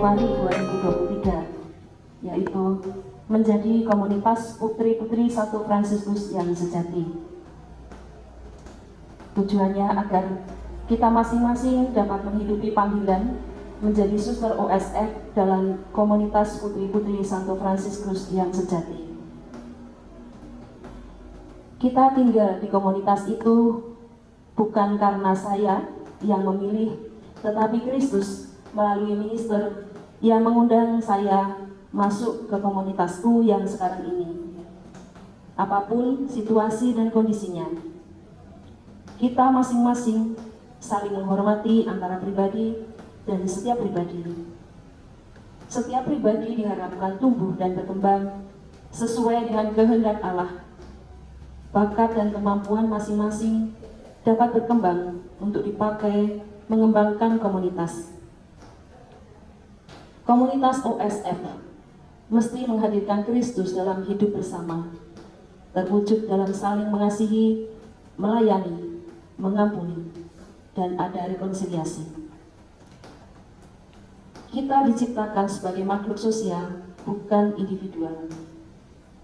Januari 2023, yaitu menjadi komunitas putri-putri Santo Fransiskus yang sejati. Tujuannya agar kita masing-masing dapat menghidupi panggilan menjadi suster OSF dalam komunitas putri-putri Santo Fransiskus yang sejati. Kita tinggal di komunitas itu bukan karena saya yang memilih, tetapi Kristus melalui minister yang mengundang saya masuk ke komunitasku yang sekarang ini. Apapun situasi dan kondisinya, kita masing-masing saling menghormati antara pribadi dan setiap pribadi. Setiap pribadi diharapkan tumbuh dan berkembang sesuai dengan kehendak Allah. Bakat dan kemampuan masing-masing dapat berkembang untuk dipakai mengembangkan komunitas. Komunitas OSF mesti menghadirkan Kristus dalam hidup bersama, terwujud dalam saling mengasihi, melayani, mengampuni, dan ada rekonsiliasi. Kita diciptakan sebagai makhluk sosial, bukan individual.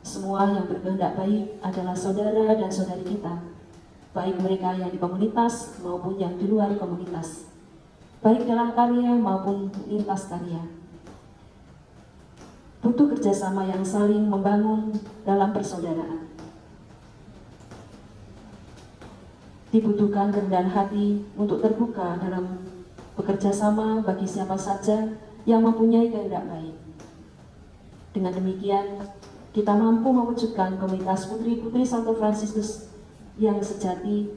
Semua yang berkehendak baik adalah saudara dan saudari kita, baik mereka yang di komunitas maupun yang di luar komunitas, baik dalam karya maupun lintas karya. Butuh kerjasama yang saling membangun dalam persaudaraan. Dibutuhkan kerendahan hati untuk terbuka dalam bekerja sama bagi siapa saja yang mempunyai kehendak baik. Dengan demikian, kita mampu mewujudkan komunitas putri-putri Santo Fransiskus yang sejati,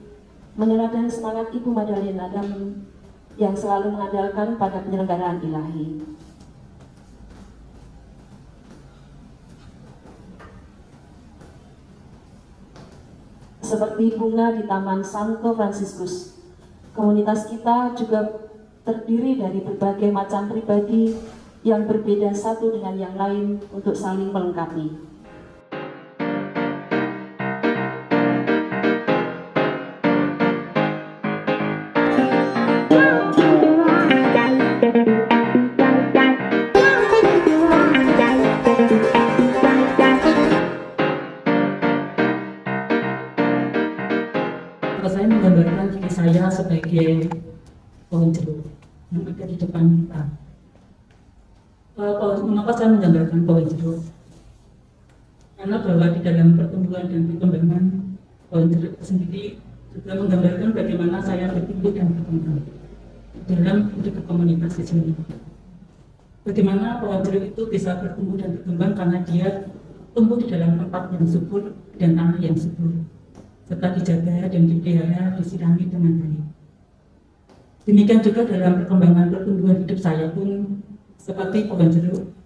meneladani semangat Ibu Madalena Adam yang selalu mengandalkan pada penyelenggaraan ilahi. Seperti bunga di Taman Santo Fransiskus, komunitas kita juga terdiri dari berbagai macam pribadi yang berbeda satu dengan yang lain untuk saling melengkapi. Saya menggambarkan diri saya sebagai pohon jeruk yang ada di depan kita. Mengapa saya menggambarkan pohon jeruk? Karena bahwa di dalam pertumbuhan dan perkembangan pohon jeruk sendiri juga menggambarkan bagaimana saya bertumbuh dan berkembang dalam hidup komunitas di sini. Bagaimana pohon jeruk itu bisa bertumbuh dan berkembang karena dia tumbuh di dalam tempat yang subur dan tanah yang subur, serta dijaga dan dipelihara, disirami dengan baik. Demikian juga dalam perkembangan pertumbuhan hidup saya pun seperti pohon jeruk,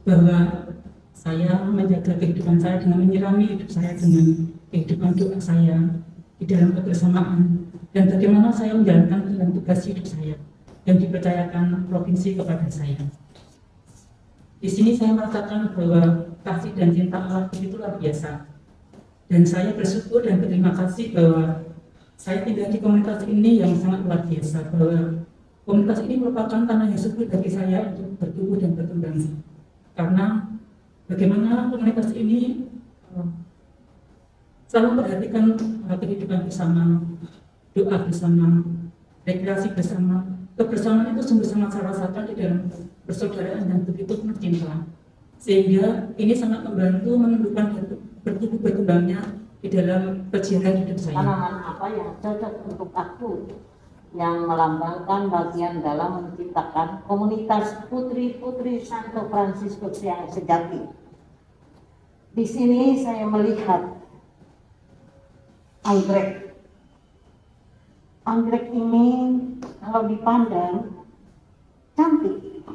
bahwa saya menjaga kehidupan saya dengan menyirami hidup saya dengan kehidupan doa saya di dalam kebersamaan, dan bagaimana saya menjalankan dengan tugas hidup saya yang dipercayakan provinsi kepada saya. Di sini saya merasakan bahwa kasih dan cinta Allah begitu luar biasa. Dan saya bersyukur dan berterima kasih bahwa saya tinggal di komunitas ini yang sangat luar biasa, bahwa komunitas ini merupakan tanah yang subur bagi saya untuk bertumbuh dan berkembang. Karena bagaimana komunitas ini selalu memperhatikan kehidupan bersama, doa bersama, rekreasi bersama. Kebersamaan itu sungguh sangat saya rasakan di dalam persaudaraan dan begitu penuh cinta. Sehingga ini sangat membantu menumbuhkan bertumbuh berkembangnya di dalam perjalanan hidup saya. Tanaman apa yang cocok untuk aku? yang melambangkan bagian dalam menciptakan komunitas putri-putri Santo Fransiskus yang sejati. Di sini saya melihat anggrek. Anggrek ini kalau dipandang cantik.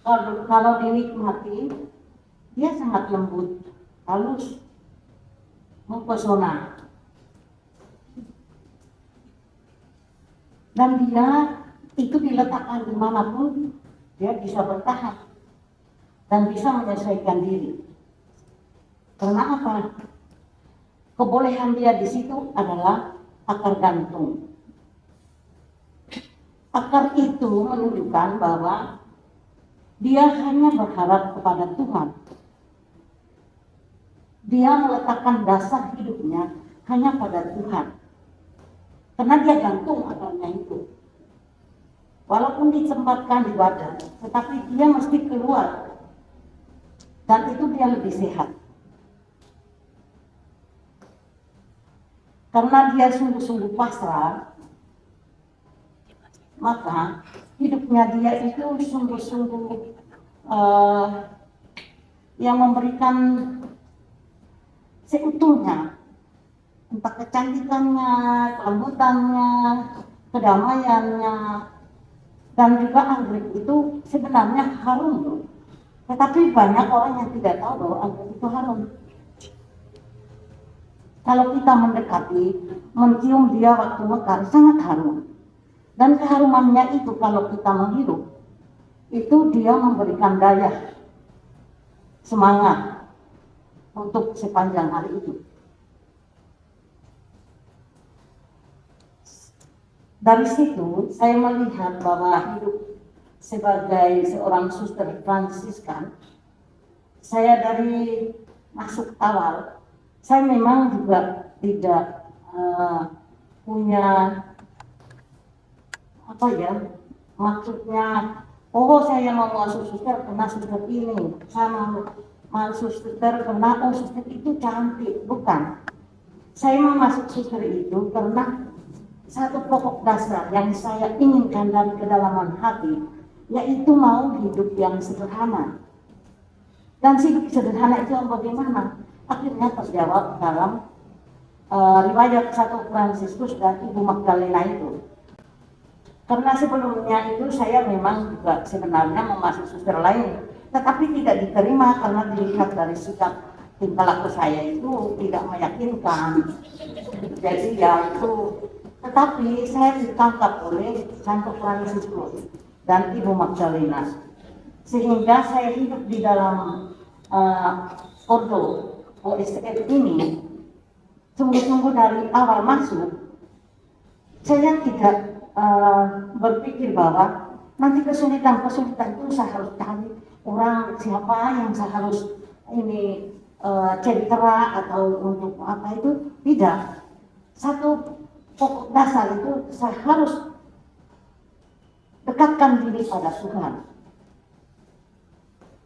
Kalau dinikmati, dia sangat lembut, halus, mempesona. Dan dia itu diletakkan dimanapun, dia bisa bertahan dan bisa menyesuaikan diri. Karena apa? Kebolehan dia di situ adalah akar gantung. Akar itu menunjukkan bahwa dia hanya berharap kepada Tuhan. Dia meletakkan dasar hidupnya hanya pada Tuhan. Karena dia gantung akarnya itu. Walaupun ditempatkan di badan, tetapi dia mesti keluar. Dan itu dia lebih sehat. Karena dia sungguh-sungguh pasrah, maka hidupnya dia itu sungguh-sungguh yang memberikan seutuhnya, entah kecantikannya, kelembutannya, kedamaiannya, dan juga anggrek itu sebenarnya harum. Tetapi banyak orang yang tidak tahu bahwa anggrek itu harum. Kalau kita mendekati, mencium dia waktu mekar, sangat harum. Dan keharumannya itu kalau kita menghirup, itu dia memberikan daya, semangat untuk sepanjang hari itu. Dari situ saya melihat bahwa hidup sebagai seorang suster Fransiskan, saya dari masuk awal, saya memang juga tidak punya apa ya, maksudnya saya mau masuk suster karena suster ini, saya mau masuk suster karena suster itu cantik. Bukan, saya mau masuk suster itu karena satu pokok dasar yang saya inginkan dari kedalaman hati, yaitu mau hidup yang sederhana. Dan hidup sederhana itu bagaimana? Akhirnya terjawab dalam riwayat Santo Fransiskus dan Ibu Magdalena itu. Karena sebelumnya itu saya memang juga sebenarnya mau masuk suster lain, tetapi tidak diterima karena dilihat dari sikap tingkah laku saya itu tidak meyakinkan. Jadi ya itu, tetapi saya ditangkap oleh Santo Fransiskus dan Ibu Magdalena, sehingga saya hidup di dalam Ordo OSF ini. Sungguh-sungguh dari awal masuk, saya tidak berpikir bahwa nanti kesulitan-kesulitan itu saya harus cari orang siapa yang saya harus ini cedera atau untuk apa itu. Tidak. Satu pokok dasar itu saya harus dekatkan diri pada Tuhan.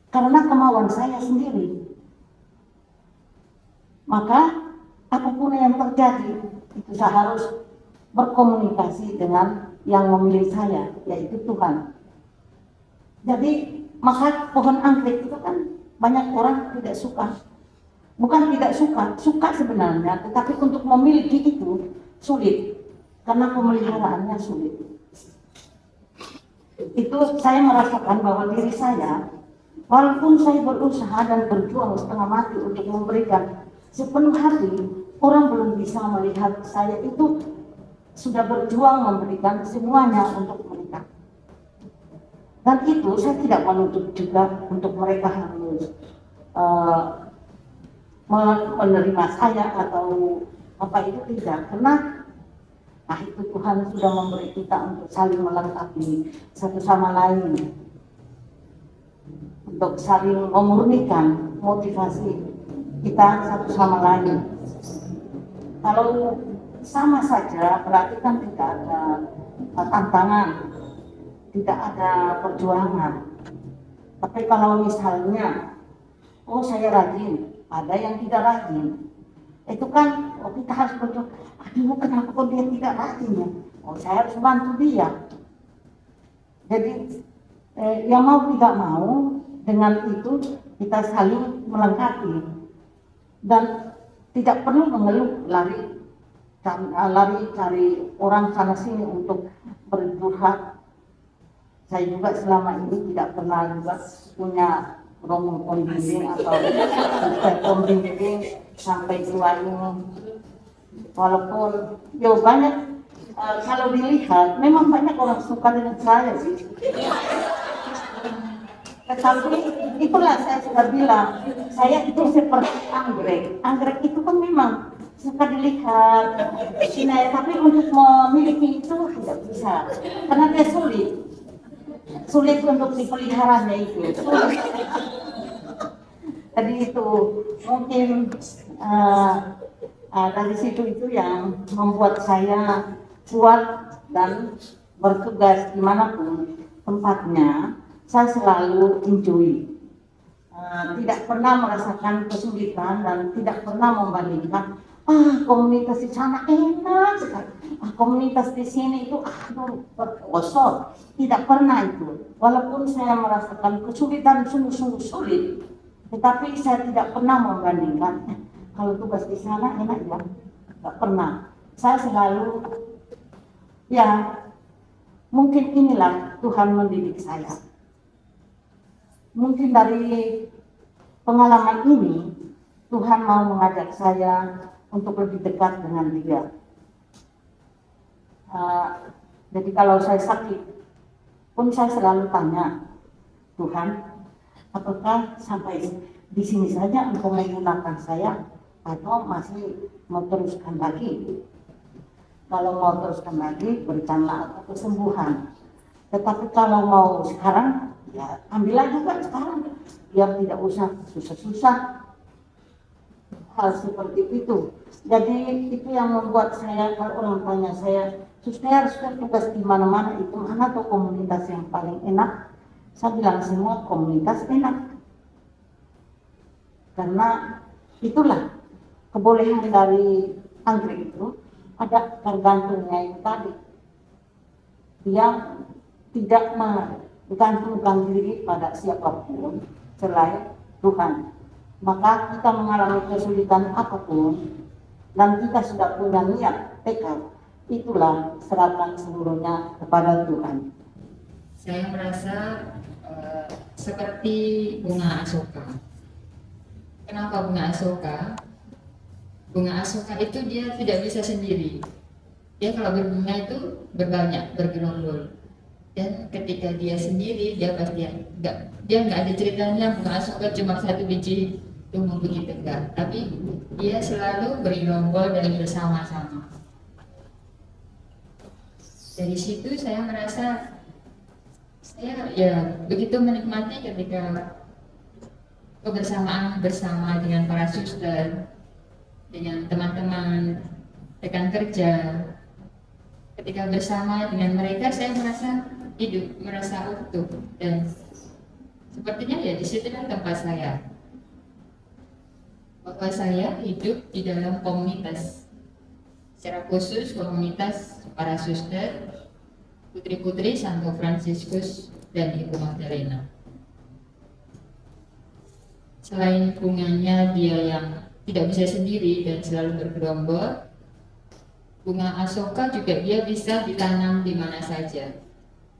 Karena kemauan saya sendiri. Maka apapun yang terjadi, itu saya harus berkomunikasi dengan yang memilih saya, yaitu Tuhan. Jadi, maka pohon anggrek itu kan banyak orang tidak suka. Bukan tidak suka, suka sebenarnya, tetapi untuk memiliki itu sulit. Karena pemeliharaannya sulit. Itu saya merasakan bahwa diri saya, walaupun saya berusaha dan berjuang setengah mati untuk memberikan sepenuh hati, orang belum bisa melihat saya itu sudah berjuang memberikan semuanya untuk mereka. Dan itu saya tidak menuntut juga untuk mereka harus menerima saya atau apa itu, tidak. Karena itu Tuhan sudah memberi kita untuk saling melengkapi satu sama lain, untuk saling memurnikan motivasi kita satu sama lain. Kalau sama saja berarti kan tidak ada tantangan, tidak ada perjuangan. Tapi kalau misalnya saya rajin, ada yang tidak rajin, itu kan kita harus berjuang. Aduh, kenapa kok dia tidak rajin ya? oh saya harus bantu dia. Jadi yang mau tidak mau dengan itu kita saling melengkapi dan tidak perlu mengeluh lari cari orang sana sini untuk bercurhat. Saya juga selama ini tidak pernah juga punya romo pembimbing atau pembimbing sampai tua ini. Walaupun ya banyak kalau dilihat memang banyak orang suka dengan saya sih. Tetapi itulah saya sudah bilang, saya itu seperti anggrek. Anggrek itu kan memang suka dilihat, tapi untuk memiliki itu tidak bisa, karena dia sulit untuk dipeliharanya itu. Jadi itu mungkin dari situ itu yang membuat saya kuat dan bertugas dimanapun tempatnya. Saya selalu enjoy, tidak pernah merasakan kesulitan dan tidak pernah membandingkan. Komunitas di sana enak sekali, komunitas di sini itu aduh berkosor. Tidak pernah itu. Walaupun saya merasakan kesulitan sungguh-sungguh sulit, tetapi saya tidak pernah membandingkan. Kalau tugas di sana enak ya, tidak pernah. Saya selalu ya mungkin inilah Tuhan mendidik saya. Mungkin dari pengalaman ini, Tuhan mau mengajak saya untuk lebih dekat dengan Dia. Jadi kalau saya sakit, pun saya selalu tanya, Tuhan, apakah sampai di sini saja Engkau menggunakan saya, atau masih mau teruskan lagi? Kalau mau teruskan lagi, berikanlah aku kesembuhan. Tetapi kalau mau sekarang, ya ambillah juga sekarang, biar tidak usah susah-susah. Hal seperti itu. Jadi itu yang membuat saya, kalau orang tanya saya, suster tugas di mana-mana itu mana tuh komunitas yang paling enak? Saya bilang semua komunitas enak. Karena itulah kebolehan dari anggrek itu, ada tergantungnya itu tadi. Dia tidak menggantungkan diri pada siapapun selain Tuhan. Maka kita mengalami kesulitan apapun dan kita sudah punya niat, tekad, itulah serahkan seluruhnya kepada Tuhan. Saya merasa seperti bunga asoka. Kenapa bunga asoka? Bunga asoka itu dia tidak bisa sendiri. Dia kalau berbunga itu berbanyak, bergerombol. Dan ketika dia sendiri, dia pasti dia nggak ada ceritanya bunga asoka cuma satu biji tumbuh begitu, enggak. Tapi dia selalu bergerombol dan bersama-sama. Dari situ saya merasa saya ya begitu menikmati ketika kebersamaan bersama dengan para suster, dengan teman-teman rekan kerja. Ketika bersama dengan mereka saya merasa hidup, merasa utuh, dan sepertinya ya di situlah tempat saya. Bahwa saya hidup di dalam komunitas, secara khusus komunitas para suster, putri-putri Santo Fransiskus dan Ibu Magdalena. Selain bunganya dia yang tidak bisa sendiri dan selalu bergerombol, bunga asoka juga dia bisa ditanam di mana saja.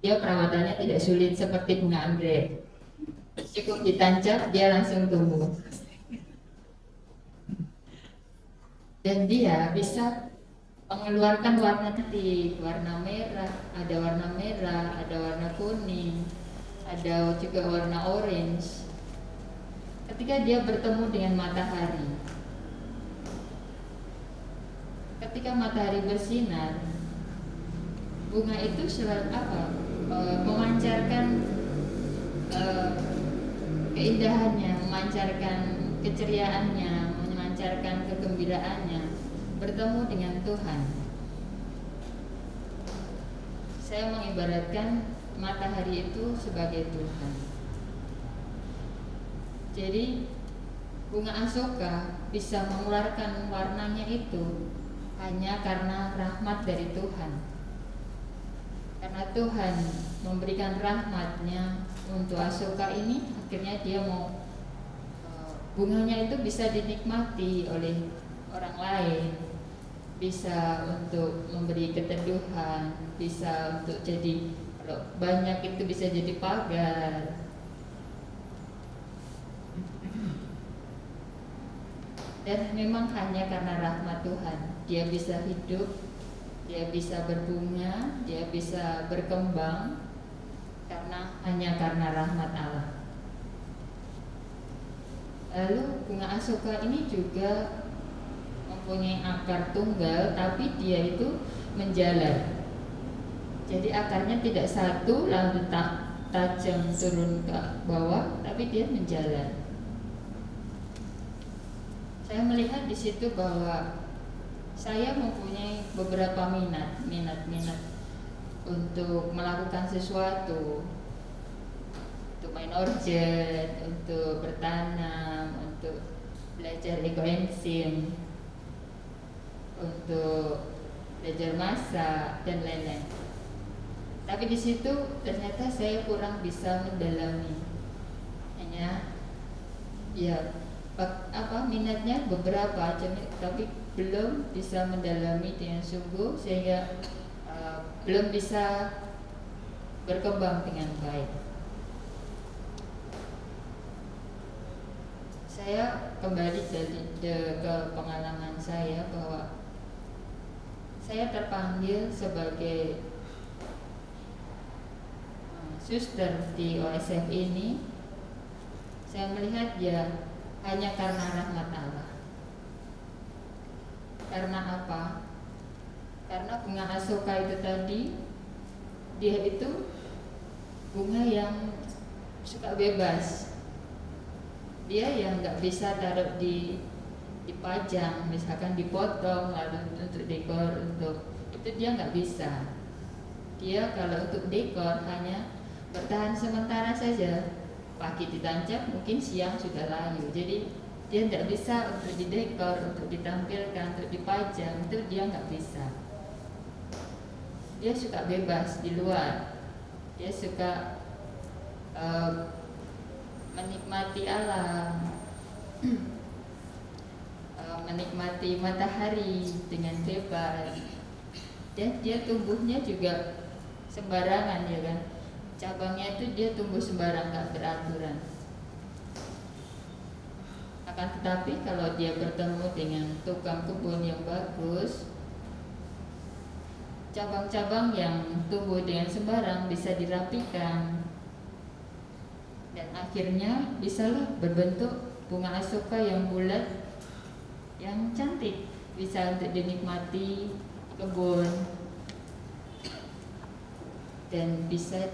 Dia perawatannya tidak sulit seperti bunga anggrek. Cukup ditancap dia langsung tumbuh. Dan dia bisa mengeluarkan warna cantik, warna merah, ada warna kuning, ada juga warna orange. Ketika dia bertemu dengan matahari, ketika matahari bersinar, bunga itu selalu memancarkan keindahannya, memancarkan keceriaannya, memancarkan kegembiraannya, bertemu dengan Tuhan. Saya mengibaratkan matahari itu sebagai Tuhan. Jadi bunga asoka bisa mengeluarkan warnanya itu hanya karena rahmat dari Tuhan. karena Tuhan memberikan rahmat-Nya untuk Asoka ini, akhirnya dia mau bunganya itu bisa dinikmati oleh orang lain, bisa untuk memberi keteduhan, bisa untuk jadi, kalau banyak itu bisa jadi pagar. Dan memang hanya karena rahmat Tuhan dia bisa hidup, dia bisa berbunga, dia bisa berkembang, hanya karena rahmat Allah. Lalu bunga asoka ini juga mempunyai akar tunggal, tapi dia itu menjalar. Jadi akarnya tidak satu lalu tajam turun ke bawah, tapi dia menjalar. Saya melihat di situ bahwa saya mempunyai beberapa minat untuk melakukan sesuatu, untuk main organ, untuk bertanam, untuk belajar ekoenzim, untuk belajar masak dan lain-lain. Tapi di situ ternyata saya kurang bisa mendalami. Hanya minatnya beberapa, tapi belum bisa mendalami dengan sungguh, sehingga belum bisa berkembang dengan baik. Saya kembali ke pengalaman saya bahwa saya terpanggil sebagai suster di OSF ini. Saya melihat hanya karena rahmat Allah. Karena apa? Karena bunga asoka itu tadi, dia itu bunga yang suka bebas. Dia yang nggak bisa taruh dipajang, misalkan dipotong lalu untuk dekor, itu dia nggak bisa. Dia kalau untuk dekor hanya bertahan sementara saja, pagi ditancap mungkin siang sudah layu. Jadi dia tidak bisa untuk didekor, untuk ditampilkan, untuk dipajang, itu dia nggak bisa. Dia suka bebas di luar, dia suka menikmati alam, menikmati matahari dengan bebas. Dan dia tumbuhnya juga sembarangan, ya kan? Cabangnya itu dia tumbuh sembarang, nggak beraturan. Akan tetapi kalau dia bertemu dengan tukang kebun yang bagus, cabang-cabang yang tumbuh dengan sembarang bisa dirapikan, dan akhirnya bisalah berbentuk bunga asoka yang bulat, yang cantik, bisa untuk dinikmati kebun, dan bisa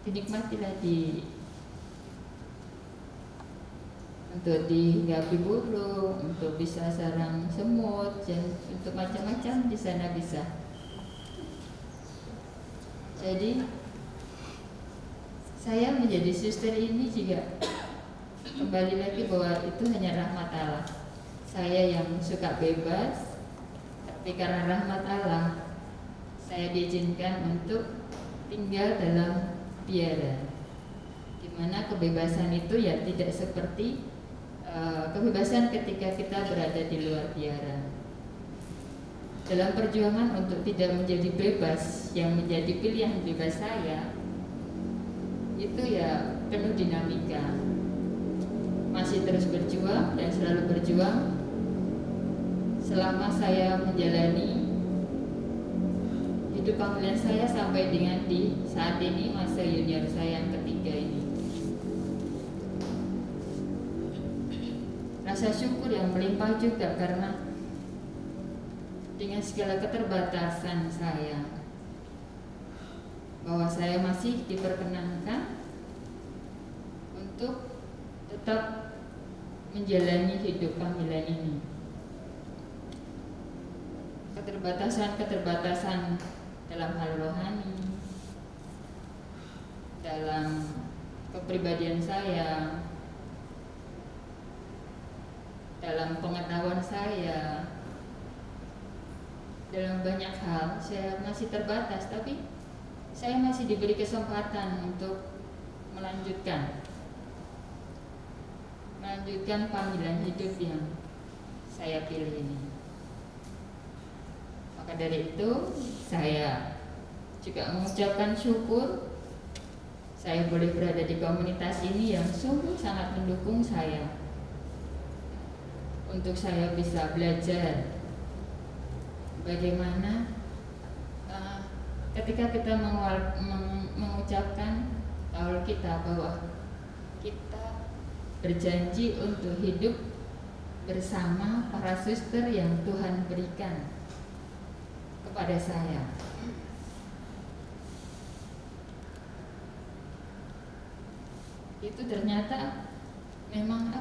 dinikmatilah untuk dihinggapi burung, untuk bisa sarang semut, dan untuk macam-macam di sana bisa. Jadi saya menjadi suster ini juga kembali lagi bahwa itu hanya rahmat Allah. Saya yang suka bebas, tapi karena rahmat Allah saya diizinkan untuk tinggal dalam biara, di mana kebebasan itu tidak seperti kebebasan ketika kita berada di luar biara. Dalam perjuangan untuk tidak menjadi bebas, yang menjadi pilihan bebas saya, itu penuh dinamika. Masih terus berjuang dan selalu berjuang selama saya menjalani hidup panggilan saya sampai dengan di saat ini, masa junior saya yang ketiga ini. Rasa syukur yang melimpah juga karena dengan segala keterbatasan saya, bahwa saya masih diperkenankan untuk tetap menjalani hidup panggilan ini. Keterbatasan dalam hal rohani, dalam kepribadian saya, dalam pengetahuan saya, dalam banyak hal saya masih terbatas, tapi saya masih diberi kesempatan untuk melanjutkan panggilan hidup yang saya pilih ini. Maka dari itu saya juga mengucapkan syukur saya boleh berada di komunitas ini yang sungguh sangat mendukung saya untuk saya bisa belajar bagaimana ketika kita mengucapkan kaul kita bahwa kita berjanji untuk hidup bersama para suster yang Tuhan berikan kepada saya. Itu ternyata memang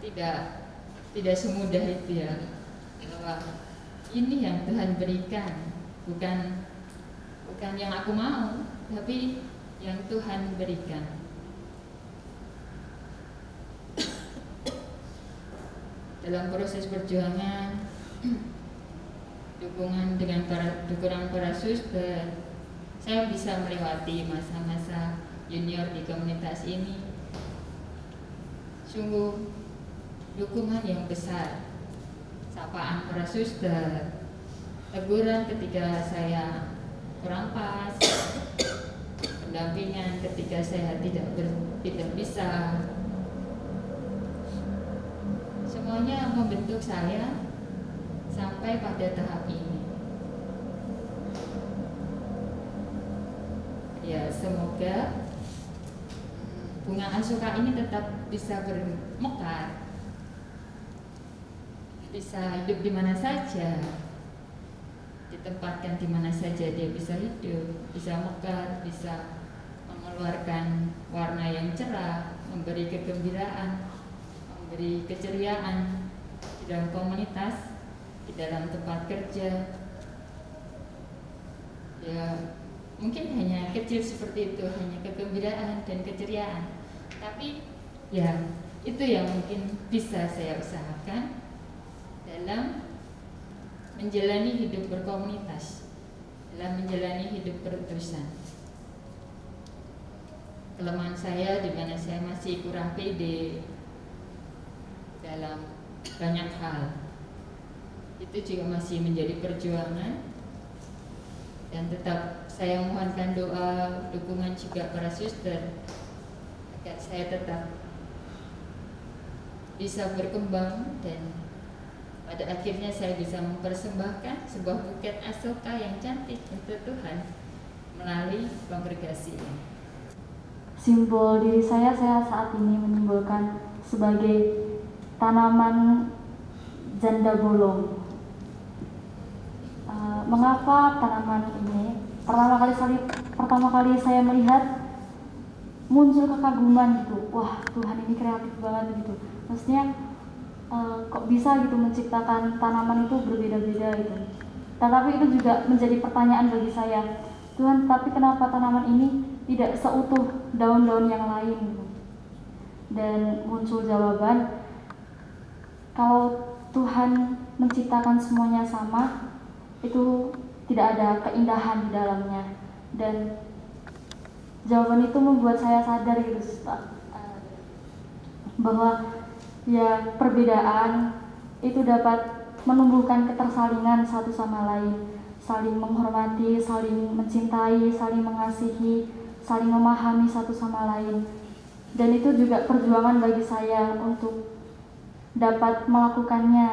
tidak semudah itu ya, bahwa ini yang Tuhan berikan, bukan yang aku mau, tapi yang Tuhan berikan. Dalam proses perjuangan dukungan para suster, saya bisa melewati masa-masa junior di komunitas ini. Sungguh dukungan yang besar, sapaan para suster, teguran ketika saya kurang pas, pendampingan ketika saya tidak bisa, semuanya membentuk saya sampai pada tahap ini. Ya, semoga bunga Asoka ini tetap bisa bermekar, bisa hidup di mana saja, ditempatkan di mana saja dia bisa hidup, bisa mekar, bisa mengeluarkan warna yang cerah, memberi kegembiraan, memberi keceriaan di dalam komunitas, di dalam tempat kerja. Ya, mungkin hanya kecil seperti itu, hanya kegembiraan dan keceriaan. Tapi ya, itu yang mungkin bisa saya usahakan dalam menjalani hidup berkomunitas, dalam menjalani hidup berutusan. Kelemahan saya di mana saya masih kurang pede dalam banyak hal, itu juga masih menjadi perjuangan. Dan tetap saya mohonkan doa, dukungan juga para suster agar saya tetap bisa berkembang dan pada akhirnya saya bisa mempersembahkan sebuah buket Asoka yang cantik untuk Tuhan melalui kongregasi ini. Simbol diri saya saat ini menyimbolkan sebagai tanaman janda bolong. Mengapa tanaman ini? Pertama kali saya melihat muncul kekaguman gitu. Wah, Tuhan ini kreatif banget gitu. Maksudnya kok bisa gitu menciptakan tanaman itu berbeda-beda gitu. Tetapi itu juga menjadi pertanyaan bagi saya. Tuhan, tapi kenapa tanaman ini tidak seutuh daun-daun yang lain gitu? Dan muncul jawaban, kalau Tuhan menciptakan semuanya sama, itu tidak ada keindahan di dalamnya. Dan jawaban itu membuat saya sadar gitu, bahwa ya perbedaan itu dapat menumbuhkan ketersalingan satu sama lain, saling menghormati, saling mencintai, saling mengasihi, saling memahami satu sama lain. Dan itu juga perjuangan bagi saya untuk dapat melakukannya.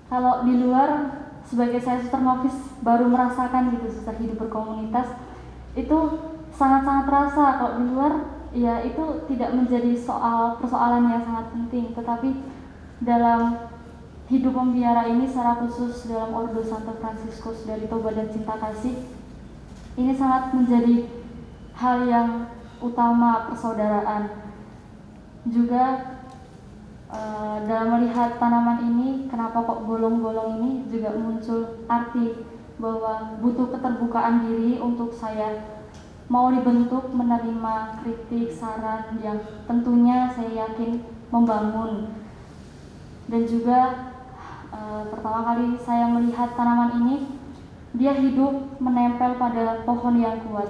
Kalau di luar, sebagai saya suster novis baru merasakan gitu suster hidup berkomunitas, itu sangat-sangat terasa. Kalau di luar ya itu tidak menjadi persoalan yang sangat penting, tetapi dalam hidup pembiara ini secara khusus dalam Ordo Santo Fransiskus dari Toba dan Cinta Kasih, ini sangat menjadi hal yang utama, persaudaraan. Juga dalam melihat tanaman ini, kenapa kok bolong-bolong ini, juga muncul arti bahwa butuh keterbukaan diri untuk saya mau dibentuk, menerima kritik, saran yang tentunya saya yakin membangun. Dan juga Pertama kali saya melihat tanaman ini, dia hidup menempel pada pohon yang kuat.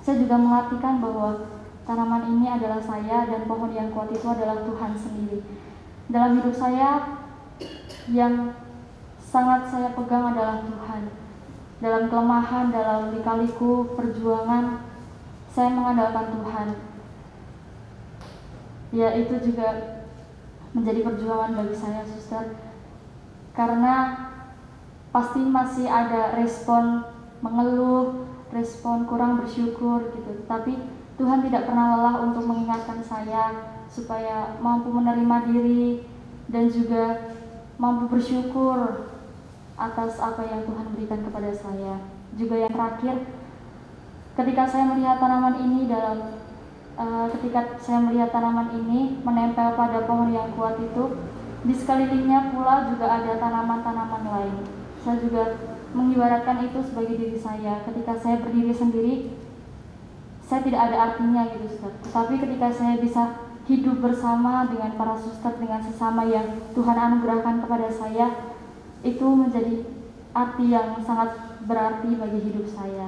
Saya juga mengartikan bahwa tanaman ini adalah saya dan pohon yang kuat itu adalah Tuhan sendiri. Dalam hidup saya, yang sangat saya pegang adalah Tuhan. Dalam kelemahan, dalam lika-liku, perjuangan, saya mengandalkan Tuhan. Ya, itu juga menjadi perjuangan bagi saya, suster. Karena pasti masih ada respon mengeluh, respon kurang bersyukur gitu. Tapi Tuhan tidak pernah lelah untuk mengingatkan saya supaya mampu menerima diri dan juga mampu bersyukur atas apa yang Tuhan berikan kepada saya. Juga yang terakhir, ketika saya melihat tanaman ini menempel pada pohon yang kuat itu, di sekelilingnya pula juga ada tanaman-tanaman lain. Saya juga mengibaratkan itu sebagai diri saya. Ketika saya berdiri sendiri, saya tidak ada artinya gitu, Ustaz. Tetapi ketika saya bisa hidup bersama dengan para suster, dengan sesama yang Tuhan anugerahkan kepada saya, itu menjadi arti yang sangat berarti bagi hidup saya.